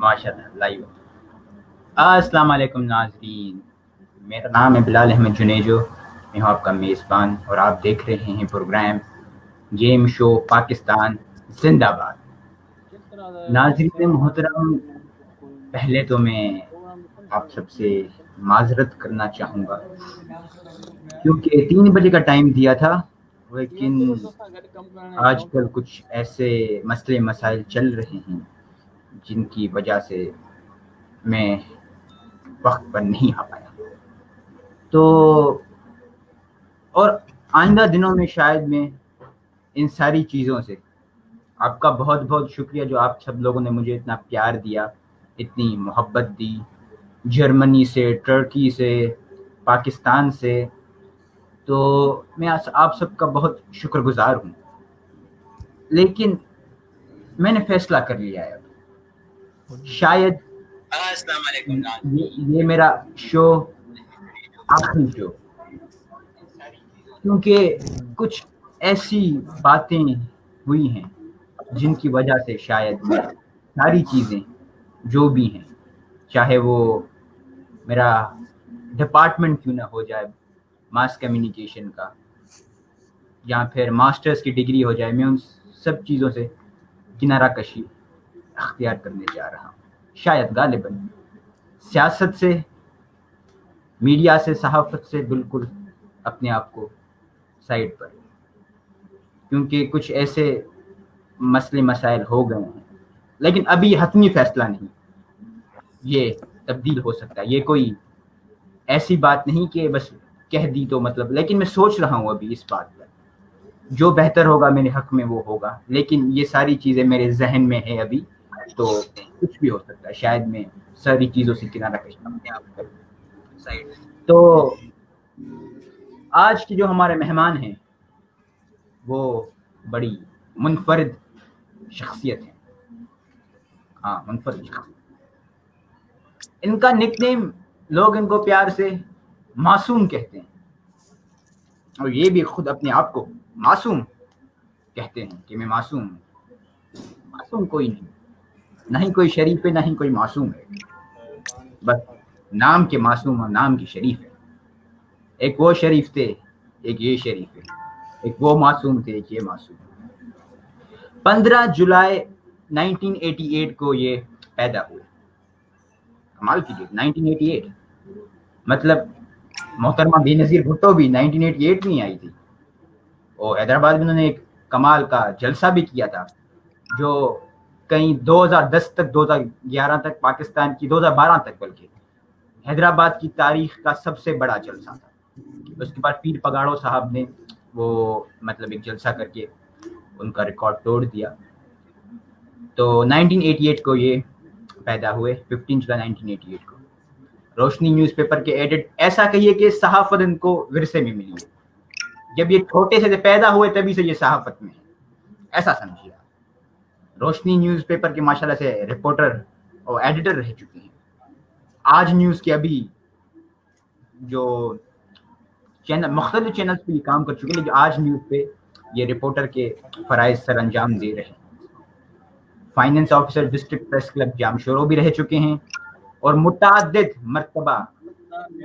माशाल्लाह लाइव। अस्सलाम वालेकुम नाज़रीन, मेरा नाम है बिलाल अहमद जुनेजो, मैं हूँ आपका मेज़बान और आप देख रहे हैं प्रोग्राम गेम शो पाकिस्तान जिंदाबाद। नाज़रीन मोहतरम, पहले तो मैं आप सबसे माजरत करना चाहूँगा क्योंकि 3 बजे का टाइम दिया था, लेकिन आजकल कुछ ऐसे मसले मसाइल चल रहे हैं जिनकी वजह से मैं वक्त पर नहीं आ पाया। तो और आइंदा दिनों में शायद मैं इन सारी चीज़ों से आपका बहुत बहुत शुक्रिया जो आप सब लोगों ने मुझे इतना प्यार दिया, इतनी मोहब्बत दी, जर्मनी से, टर्की से, पाकिस्तान से, तो मैं आप सबका बहुत शुक्रगुजार हूँ। लेकिन मैंने फैसला कर लिया है अब शायद ये मेरा शो आखिरी शो, क्योंकि कुछ ऐसी बातें हुई हैं जिनकी वजह से शायद मैं सारी चीज़ें जो भी हैं, चाहे वो मेरा डिपार्टमेंट क्यों ना हो जाए मास कम्युनिकेशन का, या फिर मास्टर्स की डिग्री हो जाए, मैं उन सब चीज़ों से किनारा कशी अख्तियार करने जा रहा हूँ। शायद गालिबन सियासत से, मीडिया से, सहाफ़त से बिल्कुल अपने आप को साइड पर, क्योंकि कुछ ऐसे मसले मसाइल हो गए हैं। लेकिन अभी हतमी फैसला नहीं, ये तब्दील हो सकता है। ये कोई ऐसी बात नहीं कि बस कह दी तो मतलब, लेकिन मैं सोच रहा हूँ अभी इस बात पर, जो बेहतर होगा मेरे हक में वो होगा। लेकिन ये सारी चीज़ें मेरे जहन में है अभी, तो कुछ भी हो सकता है। शायद मैं सारी चीज़ों से किनारा कश अपने आप पर साइड। तो आज के जो हमारे मेहमान हैं वो बड़ी मुनफरिद शख्सियत है। हाँ, मुनफरिद शख्सियत। इनका निकनेम लोग इनको प्यार से मासूम कहते हैं, और ये भी खुद अपने आप को मासूम कहते हैं कि मैं मासूम हूँ। मासूम कोई नहीं, ना ही कोई शरीफ है, ना ही कोई मासूम है, बस नाम के मासूम और नाम की शरीफ है। एक वो शरीफ थे, एक ये शरीफ है, एक वो मासूम थे, एक ये मासूम। 15 जुलाई 1988 को ये पैदा हुए। कमाल कीजिए, 1988 मतलब मोहतरमा बेनज़ीर भुट्टो भी 1988 में ही आई थी, और हैदराबाद में उन्होंने एक कमाल का जलसा भी किया था, जो कहीं 2010 तक, 2011 तक पाकिस्तान की, 2012 तक बल्कि हैदराबाद की तारीख का सबसे बड़ा जलसा था। उसके बाद पीर पगाड़ो साहब ने वो मतलब एक जलसा करके उनका रिकॉर्ड तोड़ दिया। तो 1988 को ये पैदा हुए, 15 जुलाई 1988 को। रोशनी न्यूज़पेपर के एडिट, ऐसा कहिए कि सहाफ़त इनको विरसे में मिली है। जब ये छोटे से पैदा हुए तभी से ये सहाफ़त में है, ऐसा समझिए। रोशनी न्यूज़पेपर के माशाल्लाह से रिपोर्टर और एडिटर रह चुके हैं। आज न्यूज़ के अभी जो चैनल, मुख्तलिफ चैनल पे ये काम कर चुके हैं, लेकिन आज न्यूज़ पे ये रिपोर्टर के फ़राइज़ सर अंजाम दे रहे हैं। Finance officer district press club Jamshoro भी रह चुके हैं, और मुतादिद मरतबा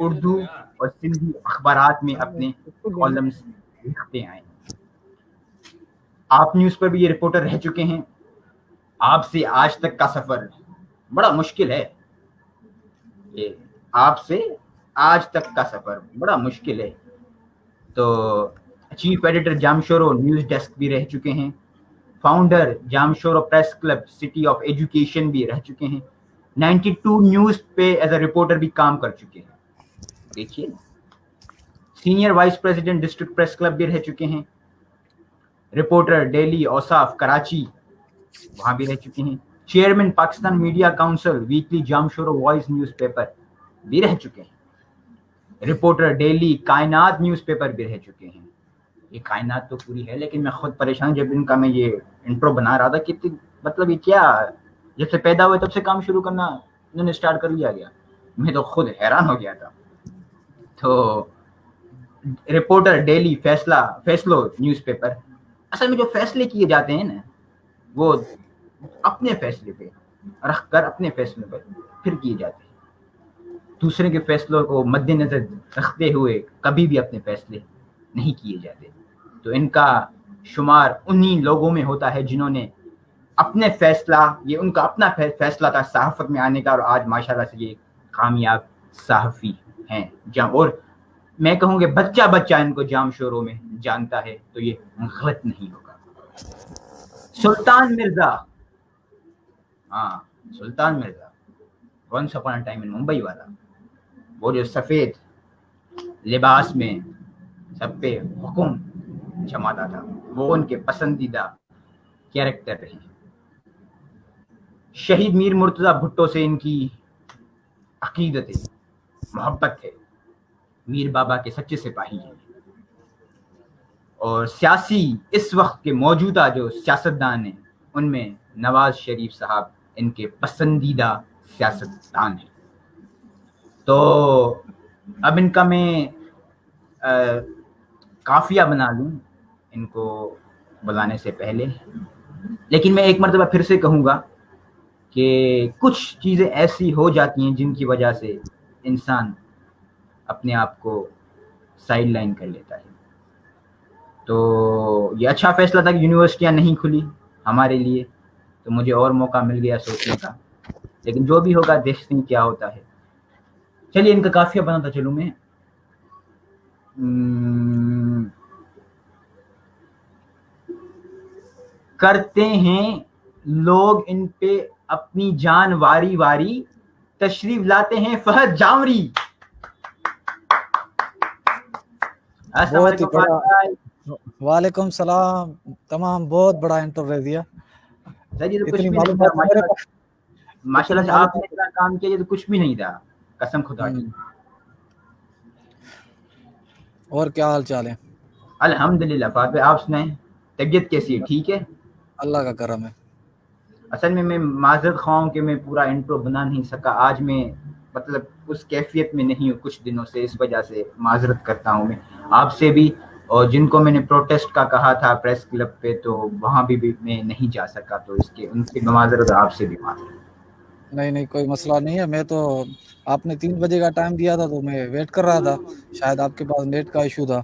उर्दू और सिंधी अखबारात में अपने कॉलम्स लिखते आए हैं। आप न्यूज़ पर भी ये रिपोर्टर रह चुके हैं। आपसे आज तक का सफ़र बड़ा मुश्किल है, ये आपसे आज तक का सफ़र बड़ा मुश्किल है। तो chief editor Jamshoro news desk भी रह चुके हैं, founder Jamshoro press club city of education भी रह चुके हैं, 92 न्यूज़ पे एज अ रिपोर्टर भी काम कर चुके हैं। देखिए, senior vice president district press club भी रह चुके हैं, रिपोर्टर डेली औसाफ कराची वहाँ भी रह चुके हैं, chairman Pakistan media council weekly Jamshoro voice newspaper भी रह चुके हैं, रिपोर्टर डेली कायनात न्यूज़पेपर भी रह चुके हैं। ये कायनात तो पूरी है, लेकिन मैं खुद परेशान जब इनका मैं ये इंट्रो बना रहा था कि मतलब ये क्या, जब से पैदा हुए तब से काम शुरू करना इन्होंने स्टार्ट कर लिया गया। मैं तो खुद हैरान हो गया था। तो रिपोर्टर डेली फैसलो न्यूज़पेपर, असल में जो फैसले किए जाते हैं ना, वो अपने फैसले पे, رکھ کر اپنے فیصلوں پر پھر کیے جاتے ہیں. دوسرے کے فیصلوں کو مد نظر رکھتے ہوئے کبھی بھی اپنے فیصلے نہیں کیے جاتے. تو ان کا شمار انہی لوگوں میں ہوتا ہے جنہوں نے اپنے فیصلہ، یہ ان کا اپنا فیصلہ تھا صحافت میں آنے کا، اور آج ماشاءاللہ سے یہ کامیاب صحافی ہیں. اور میں کہوں کہ بچہ ان کو جام شوروں میں جانتا ہے، تو یہ غلط نہیں ہوگا. سلطان مرزا، ہاں سلطان مرزا، ونس اپون ٹائم ان ممبئی والا، وہ جو سفید لباس میں سب پہ حکم جماتا تھا، وہ ان کے پسندیدہ کیریکٹر رہے. شہید میر مرتضی بھٹو سے ان کی عقیدت ہے، محبت ہے. میر بابا کے سچے سپاہی ہیں. اور سیاسی اس وقت کے موجودہ جو سیاستدان ہیں ان میں نواز شریف صاحب ان کے پسندیدہ سیاستدان ہیں. تو اب ان کا میں قافیہ بنا لوں ان کو بلانے سے پہلے، لیکن میں ایک مرتبہ پھر سے کہوں گا کہ کچھ چیزیں ایسی ہو جاتی ہیں جن کی وجہ سے انسان اپنے آپ کو سائڈ لائن کر لیتا ہے. تو یہ اچھا فیصلہ تھا کہ یونیورسٹیاں نہیں کھلی ہمارے لیے، تو مجھے اور موقع مل گیا سوچنے کا. لیکن جو بھی ہوگا دیکھتے ہیں کیا ہوتا ہے. چلیے ان کا قافیہ بناتا چلوں میں. کرتے ہیں لوگ ان پہ اپنی جان واری واری، تشریف لاتے ہیں فہد جامری. السلام بہت ہی علیکم بڑا، فہد بھائی. وعلیکم السلام. تمام بہت بڑا انٹرویو دیا. سر یہ تو کچھ اتنی بھی نہیں تھا معلومات میرے پاس، ماشاء اتنی اللہ سے آپ نے معلومات. اتنا کام کیا، یہ تو کچھ بھی نہیں تھا قسم خدا کی. اور کیا حال چال ہے؟ الحمدللہ. فہد بھائی آپ سنائیں، طبیعت کیسی ہے؟ ٹھیک ہے. اللہ کا کرم ہے. اصل میں معذرت خواہ ہوں کہ میں پورا انٹرو بنا نہیں سکا. آج میں مطلب اس کیفیت میں نہیں ہوں کچھ دنوں سے، اس وجہ سے معذرت کرتا ہوں میں آپ سے بھی. اور جن کو میں نے پروٹیسٹ کا کہا تھا پریس کلب پہ، تو وہاں بھی میں نہیں جا سکا، تو اس کے ان کی معذرت، آپ سے بھی معذرت. نہیں کوئی مسئلہ نہیں ہے. میں تو آپ نے 3 بجے کا ٹائم دیا تھا تو میں ویٹ کر رہا تھا. شاید آپ کے پاس نیٹ کا ایشو تھا.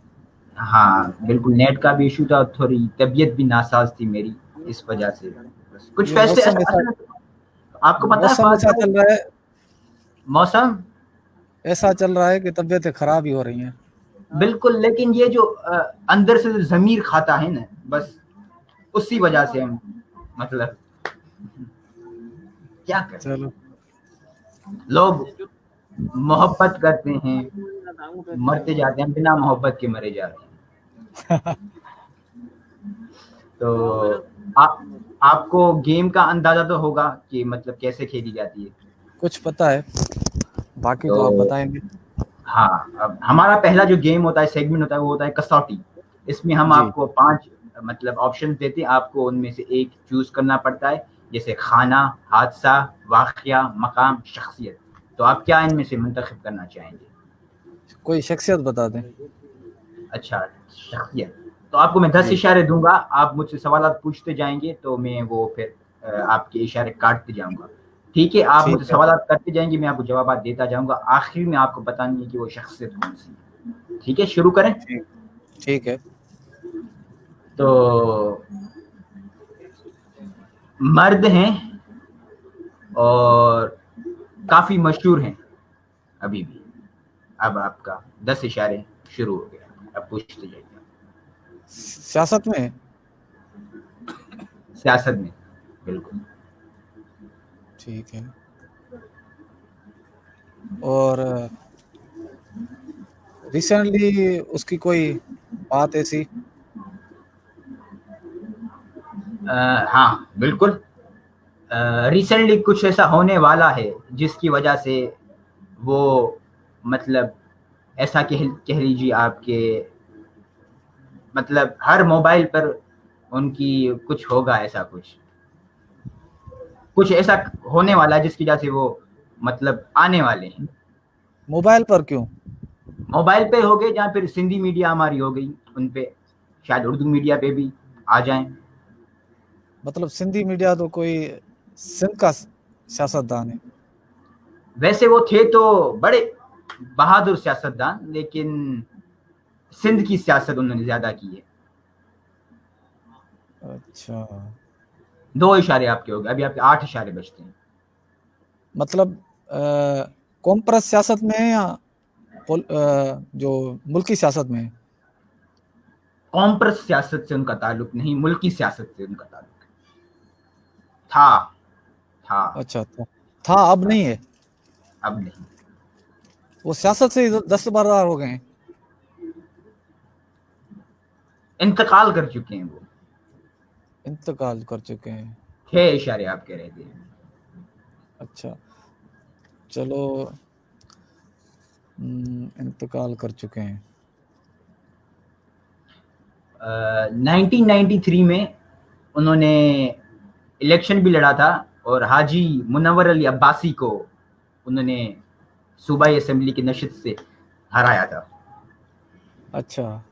ہاں بالکل نیٹ کا بھی ایشو تھا، تھوڑی طبیعت بھی ناساز تھی میری، اس وجہ سے کچھ یہ فیصلے موسم ایسا آپ کو پتا ہے موسم فہد ایسا بھائی، چل رہا ہے موسم ایسا چل رہا ہے کہ طبیعتیں خراب ہی ہو رہی ہیں. بالکل. لیکن یہ جو اندر سے ضمیر کھاتا ہے نا، بس اسی وجہ سے ہم مطلب کیا کریں. چلو لوگ محبت کرتے ہیں مرتے جاتے ہیں، بنا محبت کے مرے جاتے ہیں. تو آپ کو گیم کا اندازہ تو ہوگا کہ مطلب کیسے کھیلی جاتی ہے. کچھ پتہ ہے، باقی تو تو آپ بتائیں گے. ہاں، اب ہمارا پہلا جو گیم ہوتا ہے، سیگمنٹ ہوتا ہے، وہ ہوتا ہے کسوٹی. اس میں ہم جی آپ کو 5 مطلب آپشن دیتے ہیں، آپ کو ان میں سے ایک چوز کرنا پڑتا ہے، جیسے کھانا، حادثہ، واقعہ، مقام، شخصیت. تو آپ کیا ان میں سے منتخب کرنا چاہیں گے؟ کوئی شخصیت بتا دیں. اچھا شخصیت. تو آپ کو میں 10 جی اشارے دوں گا، آپ مجھ سے سوالات پوچھتے جائیں گے، تو میں وہ پھر آپ کے اشارے کاٹتے جاؤں گا. ٹھیک ہے؟ آپ مجھے ٹھیک ہے سوالات کرتے جائیں گے، میں آپ کو جوابات دیتا جاؤں گا، آخر میں آپ کو بتانی ہے کہ وہ شخصیت کون سی ہے. ٹھیک ہے، شروع کریں. ٹھیک ہے. تو مرد ہیں اور کافی مشہور ہیں ابھی بھی. اب آپ کا 10 اشارے شروع ہو گیا، اب پوچھتے جائیے. سیاست میں سیاست میں بالکل. ٹھیک ہے. اور ریسنٹلی اس کی کوئی بات ایسی؟ ہاں بالکل. ریسنٹلی کچھ ایسا ہونے والا ہے جس کی وجہ سے وہ مطلب ایسا کہہ لیجیے آپ کے مطلب ہر موبائل پر ان کی کچھ ہوگا، ایسا کچھ ایسا ہونے والا ہے جس کی وجہ سے وہ مطلب آنے والے ہیں. موبائل پر کیوں؟ موبائل پہ ہو گئے، جہاں پھر سندھی میڈیا ہماری ہو گئی ان پہ، شاید اردو میڈیا پہ بھی آ جائیں. مطلب سندھی میڈیا تو کوئی سندھ کا सियासतदान है। वैसे वो थे तो बड़े बहादुर सियासतदान, लेकिन सिंध की सियासत उन्होंने ज्यादा की है। अच्छा, 2 इशारे आपके हो गए, अभी आपके 8 इशारे बचते हैं। मतलब कॉम्प्रेस सियासत में है या जो मुल्की सियासत में है? कॉम्प्रेस सियासत से उनका ताल्लुक नहीं, मुल्की सियासत से उनका ताल्लुक था। अच्छा था, अब नहीं है। अब नहीं। वो सियासत से दस्तबरदार हो गए हैं। इंतकाल कर चुके हैं वो। इंतकाल कर चुके हैं। 6 इशारे आपके रहते हैं। अच्छा, चलो, इंतकाल कर चुके हैं। 1993 में उन्होंने इलेक्शन भी लड़ा था और हाजी मुनव्वर अली अब्बासी को उन्होंने सूबाई असेंबली की नशिस्त से हराया था। अच्छा,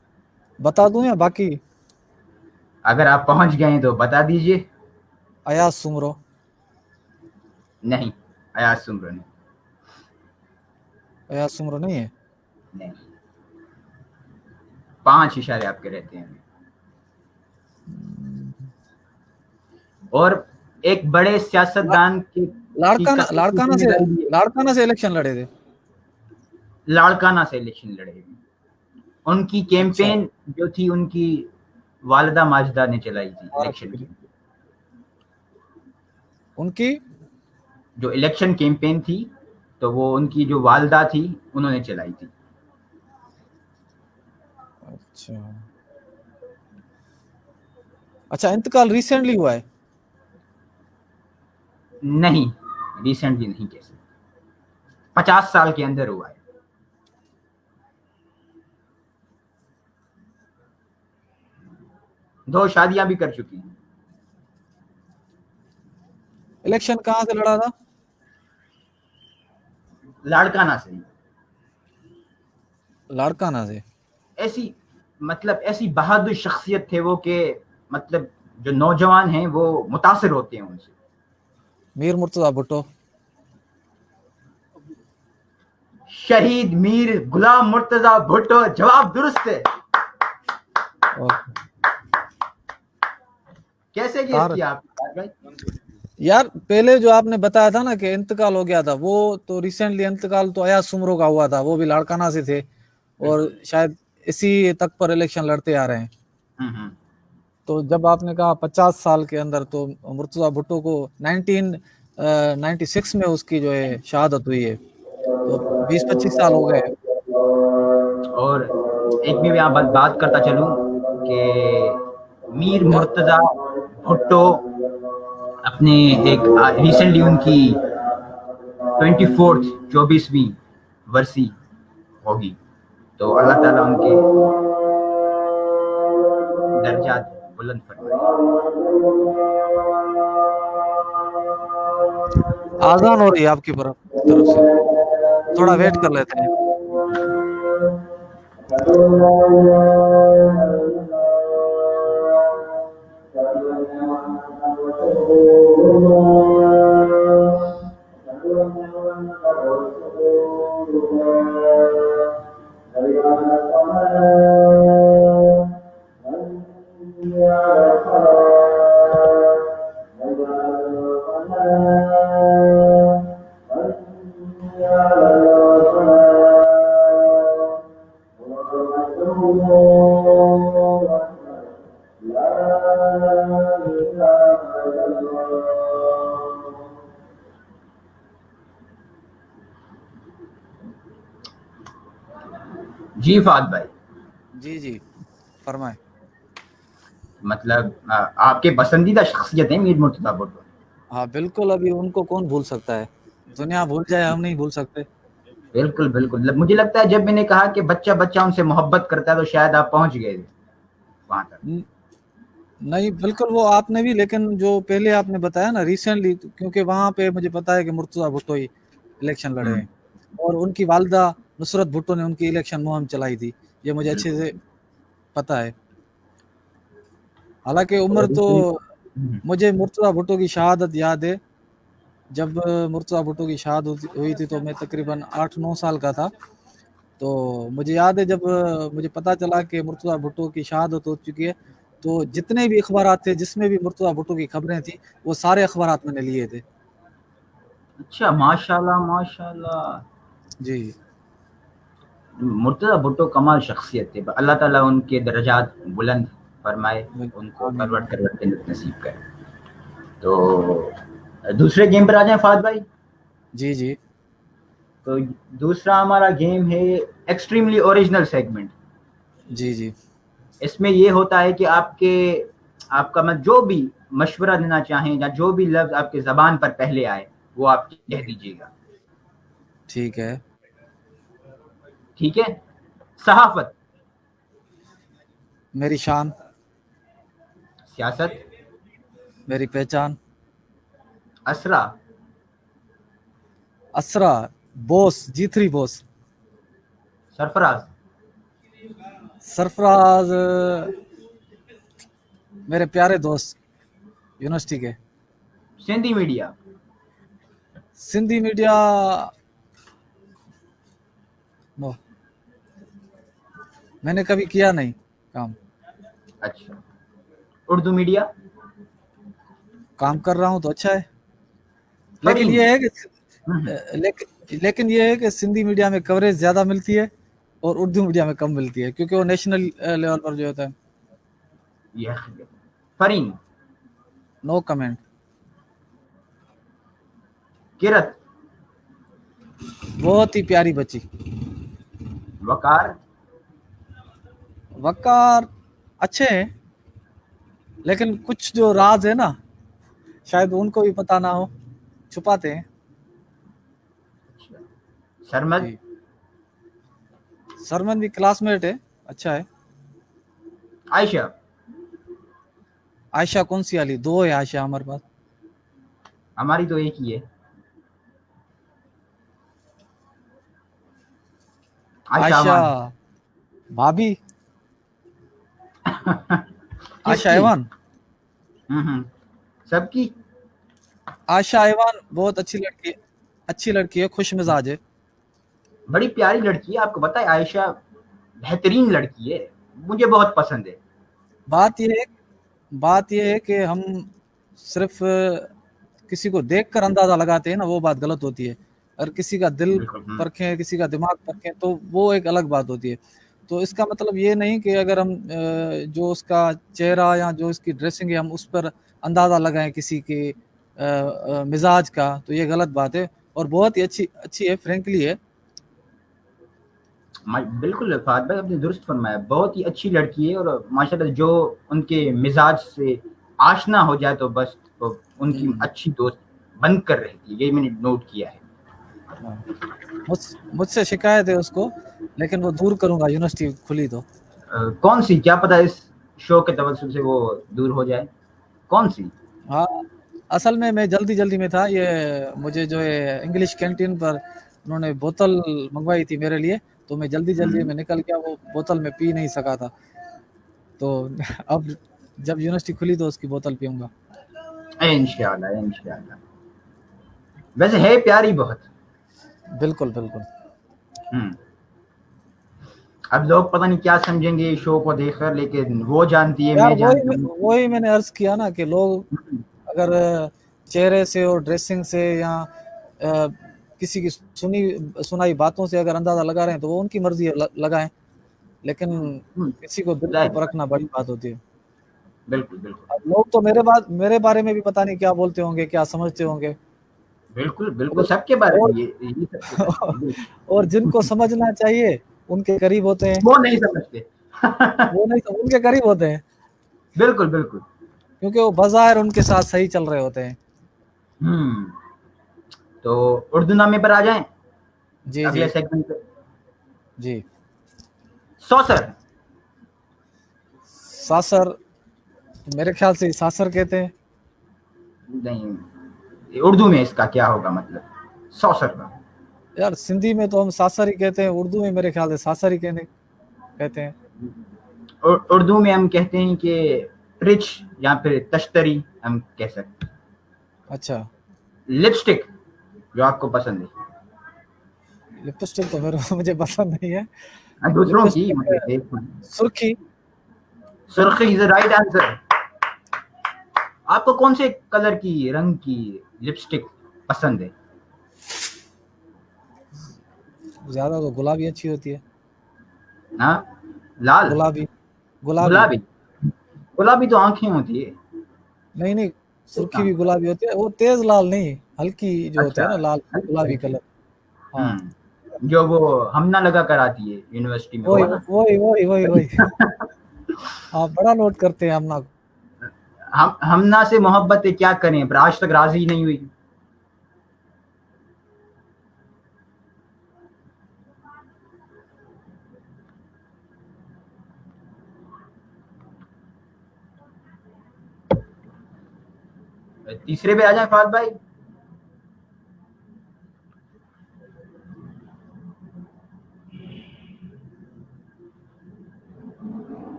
बता दूं या बाकी? अगर आप पहुंच गए तो बता दीजिए। अयाज सुमरो। नहीं, अयाज सुमरो नहीं। अयाज सुमरो नहीं है। नहीं, 5 इशारे आपके रहते हैं। और एक बड़े सियासतदान की कतई जिम्मेदारी है। लाड़काना से इलेक्शन लड़े थे। लाड़काना से इलेक्शन लड़े। उनकी अच्छा, कैंपेन जो थी उनकी वालिदा माजिदा ने चलाई थी इलेक्शन की। उनकी जो इलेक्शन कैंपेन थी तो वो उनकी जो वालिदा थी उन्होंने चलाई थी। अच्छा, इंतकाल रिसेंटली हुआ है? नहीं, रिसेंटली नहीं कह सकते, 50 साल के अंदर हुआ है। दो शादियां भी कर चुकी हैं। इलेक्शन कहां से लड़ा था? लाड़काना से। लाड़काना से। ऐसी मतलब ऐसी बहादुर शख्सियत थे वो कि मतलब जो नौजवान हैं वो मुतासिर होते हैं उनसे। मीर मुर्तजा भुट्टो। शहीद मीर गुलाम मुर्तजा भुट्टो, जवाब दुरुस्त है। कैसे गेस किया आपने भाई? यार पहले जो आपने बताया था ना कि इंतकाल हो गया था, वो तो रिसेंटली इंतकाल तो अयाज सुमरो का हुआ था, वो भी लाड़काना से थे और शायद इसी तक पर इलेक्शन लड़ते आ रहे हैं। तो जब आपने कहा 50 साल के अंदर, तो मुर्तजा भुट्टो को 1996 में उसकी जो है शहादत हुई है, तो 20-25 साल हो गए। और एक भी यहाँ बात करता चलूं कि मीर मुर्तजा भुट्टो अपने एक रिसेंटली उनकी 24वीं वर्सी होगी, तो अल्लाह ताला उनके दर्जात बुलंद फरमाए। आजान हो रही है आपकी तरफ से, थोड़ा वेट कर लेते हैं। जी फाद भाई। जी फरमाए। मतलब आपके पसंदीदा शख्सियत है मीर मुर्तजा भुट्टो। हाँ बिल्कुल, अभी उनको कौन भूल सकता है, दुनिया भूल जाए, हम नहीं भूल सकते। बिल्कुल बिल्कुल, मुझे लगता है जब मैंने कहा कि बच्चा बच्चा उनसे मोहब्बत करता है तो शायद आप पहुंच गए वहां तक। नहीं बिल्कुल, वो आपने भी, लेकिन जो पहले आपने बताया ना रिसेंटली, क्योंकि वहां पे मुझे पता है कि मुर्तजा भुट्टो ही इलेक्शन लड़े हैं और उनकी वालिदा नुसरत भुट्टो ने उनकी इलेक्शन मुहिम चलाई थी, ये मुझे अच्छे से पता है। हालांकि उम्र तो मुझे मुर्तजा भुट्टो की शहादत याद है جب مرتضیٰ بھٹو کی شہادت ہوئی تھی تو میں تقریباً 8-9 سال کا تھا. تو مجھے یاد ہے جب مجھے پتا چلا کہ مرتضیٰ بھٹو کی شہادت ہو چکی ہے تو جتنے بھی اخبارات تھے جس میں بھی مرتضیٰ بھٹو کی خبریں تھیں وہ سارے اخبارات میں نے لیے تھے. اچھا، ماشاء اللہ ماشاء اللہ. جی مرتضیٰ بھٹو کمال شخصیت تھے. اللہ تعالیٰ ان کے درجات بلند فرمائے، ان کو آمین. پرور کرور جنت نصیب کرے. تو دوسرے گیم پر آ جائیں فہد بھائی. جی جی تو دوسرا ہمارا گیم ہے ایکسٹریملی اوریجنل سیگمنٹ. جی جی اس میں یہ ہوتا ہے کہ آپ کا جو بھی مشورہ دینا چاہیں یا جو بھی لفظ آپ کے زبان پر پہلے آئے وہ آپ کہہ دیجیے گا. ٹھیک ہے. ٹھیک ہے. صحافت. میری شان. سیاست. میری پہچان. اسرا. اسرا بوس G3 بوس. سرفراز. سرفراز میرے پیارے دوست یونیورسٹی کے. سندھی میڈیا. سندھی میڈیا نو، میں نے کبھی کیا نہیں کام. اچھا. اردو میڈیا. کام کر رہا ہوں تو اچھا ہے، لیکن فریم. یہ ہے کہ لیکن یہ ہے کہ سندھی میڈیا میں کوریج زیادہ ملتی ہے اور اردو میڈیا میں کم ملتی ہے کیونکہ وہ نیشنل لیول پر جو ہوتا ہے. فریم. نو کمنٹ. کرت. بہت ہی پیاری بچی. وقار. وقار اچھے ہیں لیکن کچھ جو راز ہے نا شاید ان کو بھی پتہ نہ ہو، چھپاتے ہیں. سرمد. جی سرمن بھی کلاس میٹ ہے، اچھا ہے. عائشہ. عائشہ کون سی والی؟ 2 ہے عائشہ ہمارے پاس. ہماری تو ایک ہی ہے. عائشہ بھابھی. عائشہ ایوان. سب کی. عائشہ ایوان بہت اچھی لڑکی ہے، خوش مزاج ہے. بڑی پیاری لڑکی ہے. آپ کو پتا ہے عائشہ بہترین لڑکی ہے، مجھے بہت پسند ہے. بات یہ ہے کہ ہم صرف کسی کو دیکھ کر اندازہ لگاتے ہیں نا، وہ بات غلط ہوتی ہے. اگر کسی کا دل پرکھیں، کسی کا دماغ پرکھیں تو وہ ایک الگ بات ہوتی ہے. تو اس کا مطلب یہ نہیں کہ اگر ہم جو اس کا چہرہ یا جو اس کی ڈریسنگ ہے ہم اس پر اندازہ لگائیں کسی کے مزاج کا، تو یہ غلط بات ہے. اور بہت ہی اچھی ہے، فرینکلی ہے. بالکل فہد بھائی آپ نے درست فرمایا، بہت ہی اچھی لڑکی ہے. اور ماشاءاللہ جو ان کے مزاج سے آشنا ہو جائے تو بس ان کی اچھی دوست بن کر رہتی ہے. یہ میں نے نوٹ کیا ہے. مجھ سے شکایت ہے اس کو، لیکن وہ دور کروں گا یونیورسٹی کھلی تو. کون سی؟ کیا پتا اس شو کے توسط سے وہ دور ہو جائے. کون سی؟ ہاں اصل میں جلدی میں تھا. یہ مجھے جو ہے انگلش کینٹین پر انہوں نے بوتل منگوائی تھی میرے لیے، تو میں جلدی میں نکل گیا، وہ بوتل میں پی نہیں سکا تھا. تو اب جب یونیورسٹی کھلی تو اس کی بوتل پیوں گا. انشاءاللہ. ویسے ہے پیاری بہت. بالکل. اب لوگ پتہ نہیں کیا سمجھیں گے شو کو دیکھ کر، لیکن وہ جانتی ہے، یار میں جانتا ہوں. وہی میں نے عرض کیا نا کہ لوگ اگر چہرے سے اور ڈریسنگ سے یا کسی کی سنائی باتوں سے اگر اندازہ لگا رہے ہیں تو وہ ان کی مرضی ہے، لگائیں. لیکن کسی کو دل کو پرکھنا بڑی بات ہوتی ہے. بالکل. لوگ تو میرے بارے میں بھی پتہ نہیں کیا بولتے ہوں گے، کیا سمجھتے ہوں گے. بالکل سب کے بارے میں یہ سب کے بارے میں. اور جن کو سمجھنا چاہیے ان کے قریب ہوتے ہیں، وہ نہیں سمجھتے. وہ نہیں ان کے قریب ہوتے ہیں. بالکل کیونکہ وہ بظاہر ان کے ساتھ صحیح چل رہے ہوتے ہیں. تو اردو نامے پر آ جائیں جی اگلے سیگمنٹ پہ. جی ساسر میرے خیال سے ساسر کہتے ہیں. نہیں، اردو میں اس کا کیا ہوگا مطلب؟ سوسر کا. یار سندھی میں تو ہم ساسر ہی کہتے ہیں، اردو میں میرے خیال سے ساسر ہی کہتے ہیں. اردو میں ہم کہتے ہیں کہ رچ یا پھر تشتری ہم کہہ سکتے ہیں. اچھا. लिपस्टिक जो आपको पसंद है। लिपस्टिक तो मुझे पसंद नहीं है। दूसरों की लिपस्टिक मतलब एक सुर्खी। सुर्खी इज द राइट आंसर। आपको कौन से कलर की रंग की लिपस्टिक पसंद है? ज्यादा तो गुलाबी अच्छी होती है। हाँ, लाल, गुलाबी। गुलाबी। गुलाबी। गुलाबी तो आंखें होती है। नहीं नहीं, एक सुर्खी काम। भी गुलाबी होती है, वो तेज लाल नहीं, हल्की जो होते अच्छा, हैं ना लाल हल्की गुलाबी हल्की। कलर। हाँ जो वो हमना लगा कर आती है यूनिवर्सिटी में, वही वो ना। वही वही वही वही। आप बड़ा नोट करते हैं अपना। हम हमना से मोहब्बत क्या करें, पर आज तक राजी नहीं हुई। तीसरे पे आ जाए फाद भाई।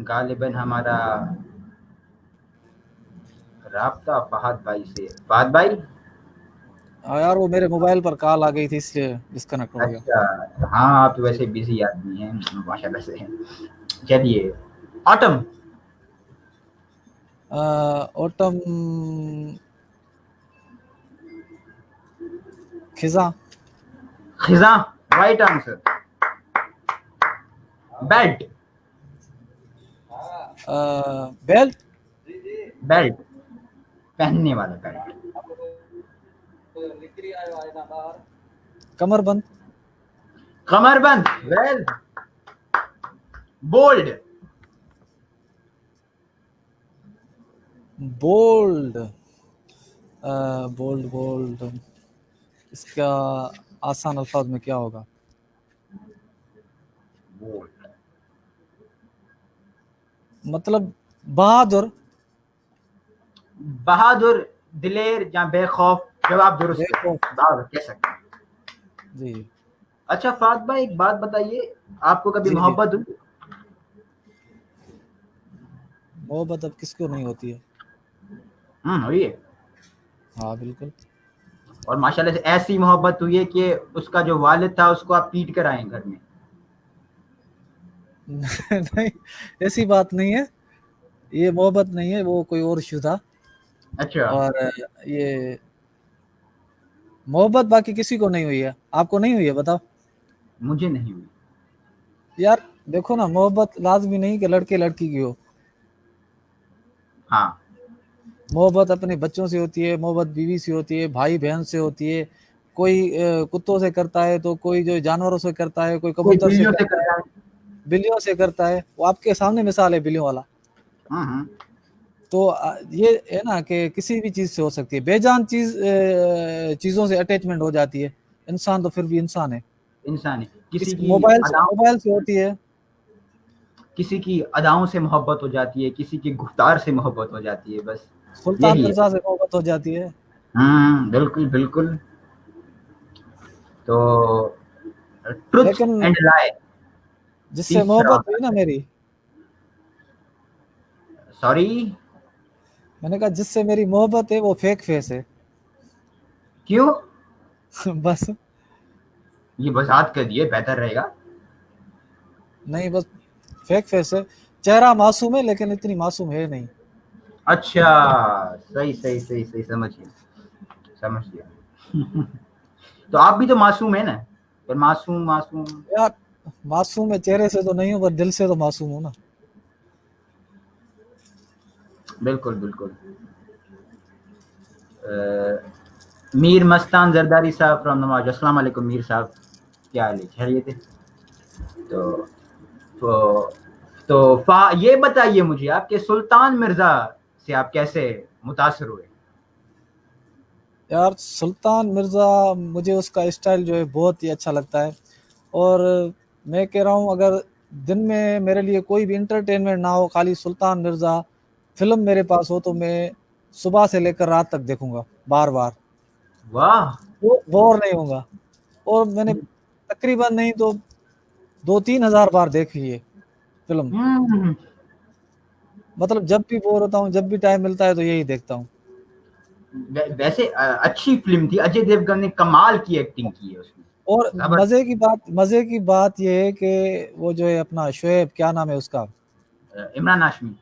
गालिबन हमारा राब्ता फहद भाई से। फहद भाई, यार वो मेरे मोबाइल पर कॉल आ गई थी इसलिए डिस्कनेक्ट हो गया। अच्छा हाँ, आप तो जी। वैसे बिजी आदमी हैं माशाल्लाह से। चलिए, ऑटम। ऑटम। खिजा। खिजा, right answer. Belt, belt. Belt, पहनने वाला बेल्ट। कमरबंद। कमरबंद, well. Bold, bold. Bold bold, इसका आसान अल्फाज में क्या होगा? बोल्ड, मतलब बहादुर। बहादुर, दिलेर या बेखौफ। जवाब दुरुस्त है, देखो। बहादुर कह सकते हैं। जी अच्छा फात भाई, एक बात बताइए, आपको कभी जी जी। मोहब्बत हुई? मोहब्बत अब किसको नहीं होती है। हुई है। हाँ बिल्कुल। और माशाल्लाह से ऐसी मोहब्बत हुई है कि उसका जो वालिद था उसको आप पीट कर आए घर में। नहीं, ऐसी बात नहीं है, ये मोहब्बत नहीं है, वो कोई और इशू था। अच्छा, और ये मोहब्बत बाकी किसी को नहीं हुई है, आपको नहीं हुई है बताओ। मुझे नहीं हुई। यार देखो ना, मोहब्बत लाजमी नहीं कि लड़के लड़की की हो। हाँ, मोहब्बत अपने बच्चों से होती है, मोहब्बत बीवी से होती है, भाई बहन से होती है। कोई कुत्तों से करता है, तो कोई जो जानवरों से करता है, कोई कोई कबूतर से बिल्लियों से करता है, करता है। बिल्लियों से करता है। वो आपके सामने मिसाल है बिल्लियों वाला। हम्म। तो ये है ना कि किसी भी चीज से हो सकती है, बेजान चीजों से अटैचमेंट हो जाती है। इंसान तो फिर भी इंसान है। इंसान है, किसी किसी की अदाओं, मोबाइल से होती है। किसी की अदाओं से मोहब्बत हो जाती है, किसी की गुफ्तार से मोहब्बत हो जाती है, बस सुल्तान यही है। मिर्जा से मोहब्बत हो जाती है। बिल्कुल बिल्कुल। तो ट्रुथ लेकिन एंड लाई, जिससे तीसरा। मोहब्बत हुई ना मेरी, सॉरी, मैंने कहा जिससे मेरी मोहब्बत है वो फेक फेस है। क्यों? बस। ये वजाहत कर दिए बेहतर रहेगा। नहीं बस फेक फेस है। चेहरा मासूम है लेकिन इतनी मासूम है नहीं। अच्छा, सही सही सही सही, समझ गया समझ गया। तो आप भी तो मासूम है ना, पर मासूम मासूम। यार मासूम है चेहरे से तो नहीं हूँ, पर दिल से तो मासूम हूँ ना। बिल्कुल बिल्कुल। मीर मस्तान जरदारी साहब फ्रॉम नवाज, अस्सलाम वालेकुम मीर साहब, क्या हाल है, खैरियत है? तो तो ये बताइए मुझे, आपके सुल्तान मिर्जा से आप कैसे मुतासर हुए? यार सुल्तान मिर्जा, मुझे उसका स्टाइल जो है बहुत ही अच्छा लगता है। और मैं कह रहा हूँ, अगर दिन में मेरे लिए कोई भी इंटरटेनमेंट ना हो, खाली सुल्तान मिर्जा फिल्म मेरे पास हो, तो मैं सुबह से लेकर रात तक देखूंगा बार बार। वाह। वो बोर नहीं होगा। और मैंने तकरीबन नहीं तो 2-3 हज़ार बार देखी है फिल्म। मतलब जब भी बोर होता हूँ, जब भी टाइम मिलता है, तो यही देखता हूँ। ویسے اچھی فلم تھی, اجے دیوگن نے کمال کی ایکٹنگ کی ہے اس میں. اور مزے کی بات یہ ہے کہ وہ جو ہے اپنا شعیب, کیا نام ہے اس کا, عمران ہاشمی.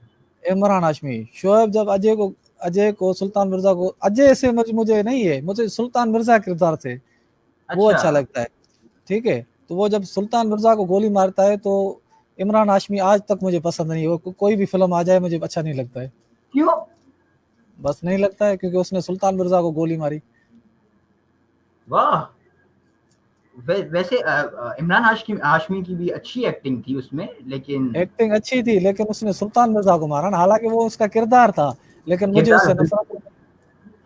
عمران ہاشمی, شعیب جب اجے کو سلطان مرزا کو, اجے سے مجھے نہیں ہے, مجھے سلطان مرزا کردار سے وہ اچھا لگتا ہے, ٹھیک ہے. تو وہ جب سلطان مرزا کو گولی مارتا ہے تو عمران ہاشمی آج تک مجھے پسند نہیں, وہ کوئی بھی فلم آ جائے مجھے اچھا نہیں لگتا ہے. کیوں؟ بس نہیں لگتا ہے کیونکہ اس نے سلطان مرزا کو گولی ماری. واہ. ویسے عمران ہاشمی کی بھی اچھی ایکٹنگ تھی اس میں, لیکن ایکٹنگ اچھی تھی لیکن اس نے سلطان مرزا کو مارا نا, حالانکہ وہ اس کا کردار تھا لیکن مجھے اس سے نفرت.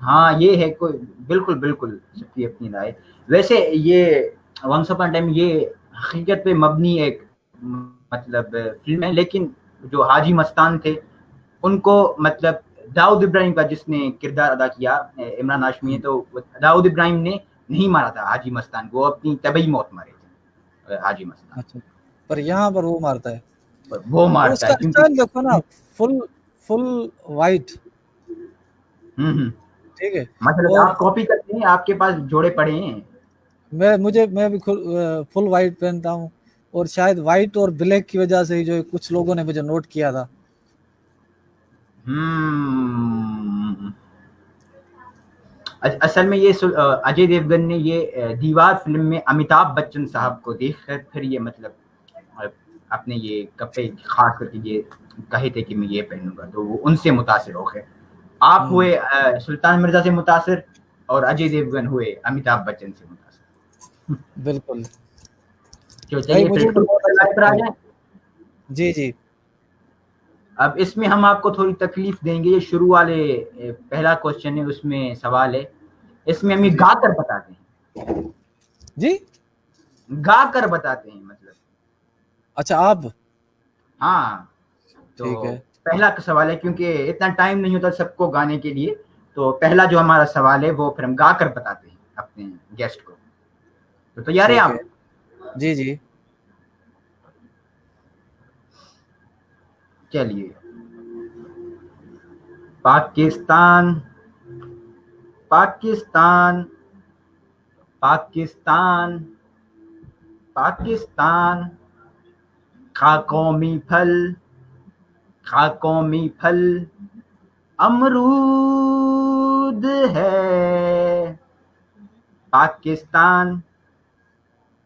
ہاں یہ ہے, کوئی بالکل بالکل سب کی اپنی رائے. ویسے یہ ونس اپان ٹائم یہ حقیقت پہ مبنی ایک مطلب فلم ہے, لیکن جو حاجی مستان تھے ان کو مطلب داؤد ابراہیم کا جس نے کردار ادا کیا عمران ہاشمی ہے, تو داؤد ابراہیم نے نہیں مارا تھا حاجی مستان کو, اپنی طبعی موت مارے تھے حاجی مستان. اچھا, پر یہاں پر وہ مارتا ہے, وہ اور اس مارتا کا ہے اسٹائل دیکھو نا, کیونکہ فل وائٹ, ٹھیک ہے. مطلب اور آپ کاپی کرتے ہیں, آپ کے پاس جوڑے پڑے ہیں. میں بھی فل وائٹ پہنتا ہوں, اور شاید وائٹ اور بلیک کی وجہ سے جو کچھ لوگوں نے مجھے نوٹ کیا تھا. اصل میں یہ اجے دیوگن نے یہ دیوار فلم میں امیتابھ بچن صاحب کو دیکھ کر پھر یہ مطلب اپنے یہ کپڑے خاص کر کے یہ کہے تھے کہ میں یہ پہنوں گا, تو وہ ان سے متاثر ہو گئے. آپ ہوئے سلطان مرزا سے متاثر اور اجے دیوگن ہوئے امیتابھ بچن سے متاثر. بالکل. چلیے مجھے تو بہت اچھا پر آ لگا. جائیں. جی. اب اس میں ہم آپ کو تھوڑی تکلیف دیں گے. یہ شروع والے پہلا کوشچن ہے, اس میں سوال ہے, اس میں ہم گا کر بتاتے ہیں. جی گا کر بتاتے ہیں مطلب. اچھا آپ. ہاں, تو ٹھیک ہے. پہلا سوال ہے, کیونکہ اتنا ٹائم نہیں ہوتا سب کو گانے کے لیے, تو پہلا جو ہمارا سوال ہے وہ پھر ہم گا کر بتاتے ہیں اپنے گیسٹ کو. تو تیار ہیں ٹھیک آپ؟ ہے. جی. چلیے. پاکستان پاکستان پاکستان پاکستان کا قومی پھل, کا قومی پھل امرود ہے. پاکستان